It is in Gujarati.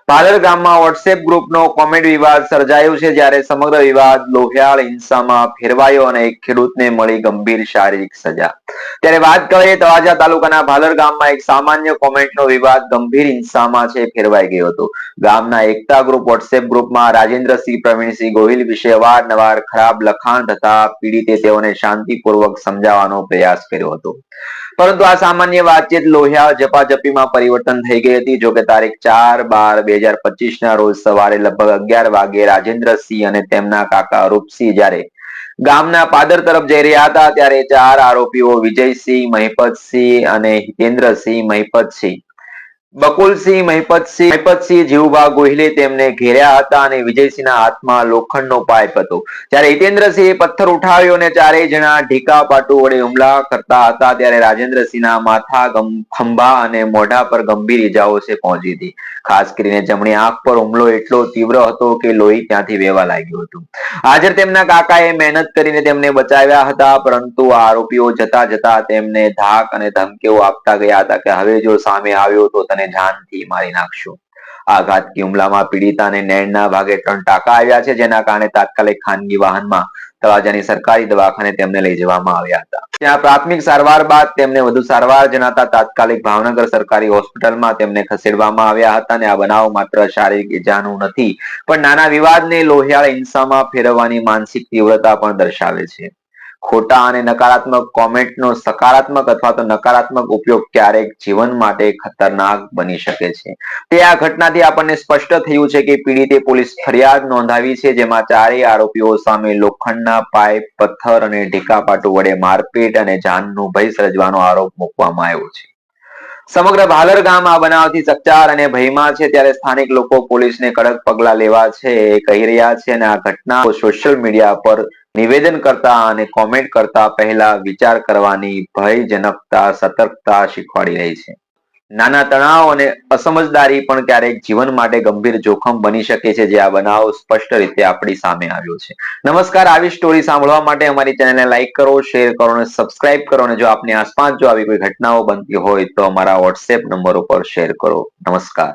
પાલર ગામમાં વોટ્સએપ ગ્રુપનો કોમેન્ટ વિવાદ સર્જાયો છે, જ્યારે સમગ્ર વિવાદ લોહિયાળ હિંસામાં ફેરવાયો અને એક ખેડૂતને મળી ગંભીર શારીરિક સજા. ત્યારે વાત કરીએ તળાજા તાલુકાના ભાલર ગામમાં એક સામાન્ય કોમેન્ટનો વિવાદ ગંભીર હિંસામાં ફેરવાઈ ગયો હતો. ગામના એકતા ગ્રુપ વોટ્સએપ ગ્રુપમાં રાજેન્દ્રસિંહ પ્રવીણસિંહ ગોહિલ વિશે અવારનવાર ખરાબ લખાણ થતા પીડિતે તેઓને શાંતિપૂર્વક સમજાવવાનો પ્રયાસ કર્યો હતો. પરંતુ આ સામાન્ય વાતચીત લોહિયાળ ઝપાઝપીમાં પરિવર્તન થઈ ગઈ હતી. જોકે તારીખ 4/12/2025 ના રોજ સવારે લગભગ 11 વાગે રાજેન્દ્રસિંહ અને તેમના કાકા રૂપસિંહ જ્યારે ગામના પાદર તરફ જઈ રહ્યા હતા, ત્યારે 4 આરોપીઓ વિજયસિંહ, મહિપતસિંહ અને હિતેન્દ્રસિંહ, મહિપતસિંહ, બકુલસિંહ, મહિપતસિંહ જીવુભા ગોહિલે તેમને ઘેર્યા હતા અને વિજયસિંહના હાથમાં લોખંડનો પાઇપ હતો. જ્યારે હિતેન્દ્રસિંહે પથ્થર ઉઠાવ્યો અને ચારેય જણા ઢીકા પાટુ વડે હુમલા કરતા હતા, ત્યારે રાજેન્દ્રસિંહના માથા, ખંભા અને મોઢા પર ગંભીર ઈજાઓ પહોંચી હતી. ખાસ કરીને જમણી આંખ પર હુમલો એટલો તીવ્ર હતો કે લોહી ત્યાંથી વહેવા લાગ્યું હતું. હાજર તેમના કાકાએ મહેનત કરીને તેમને બચાવ્યા હતા, પરંતુ આરોપીઓ જતા જતા તેમને ધાક અને ધમકીઓ આપતા ગયા હતા કે હવે જો સામે આવ્યો તો તને જાનથી મારી નાખશું. આ ઘાતકી હુમલામાં પીડિતાને નેણના ભાગે 3 ટાંકા આવ્યા છે, જેના કારણે તાત્કાલિક ખાનગી વાહનમાં તળાજાની સરકારી દવાખાને તેમને લઈ જવામાં આવ્યા હતા. ત્યાં પ્રાથમિક સારવાર બાદ તેમને વધુ સારવાર જણાતા તાત્કાલિક ભાવનગર સરકારી હોસ્પિટલમાં તેમને ખસેડવામાં આવ્યા હતા. અને આ બનાવ માત્ર શારીરિક ઈજાનું નથી, પણ નાના વિવાદને લોહિયાળ હિંસામાં ફેરવવાની માનસિક તીવ્રતા પણ દર્શાવે છે. ખોટા અને નકારાત્મક કોમેન્ટનો સકારાત્મક અથવા તો નકારાત્મક ઉપયોગ ક્યારેક જીવન માટે ખતરનાક બની શકે છે. તે આ ઘટનાથી આપણને સ્પષ્ટ થયું છે કે પીડિતે પોલીસ ફરિયાદ નોંધાવી છે, જેમાં ચારેય આરોપીઓ સામે લોખંડના પાઇપ, પથ્થર અને ઢીકાપાટુ વડે મારપીટ અને જાનનો ભય સર્જવાનો આરોપ મૂકવામાં આવ્યો છે. સમગ્ર ભાલર ગામ આ બનાવથી ચકચાર અને ભયમાં છે. ત્યારે સ્થાનિક લોકો પોલીસને કડક પગલાં લેવા કહી રહ્યા છે અને આ ઘટના સોશિયલ મીડિયા પર નિવેદન કરતા અને કોમેન્ટ કરતા પહેલા વિચાર કરવાની ભયજનકતા, સતર્કતા શીખવાડી રહી છે. નાના તણાવ અને અસમજદારી પણ ક્યારેક જીવન માટે ગંભીર જોખમ બની શકે છે, જે આ બનાવ સ્પષ્ટ રીતે આપણી સામે આવ્યો છે. નમસ્કાર, આવી સ્ટોરી સાંભળવા માટે અમારી ચેનલને લાઈક કરો, શેર કરો અને સબસ્ક્રાઇબ કરો. અને જો આપની આસપાસ જો આવી કોઈ ઘટનાઓ બનતી હોય તો અમારા વોટ્સએપ નંબર ઉપર શેર કરો. નમસ્કાર.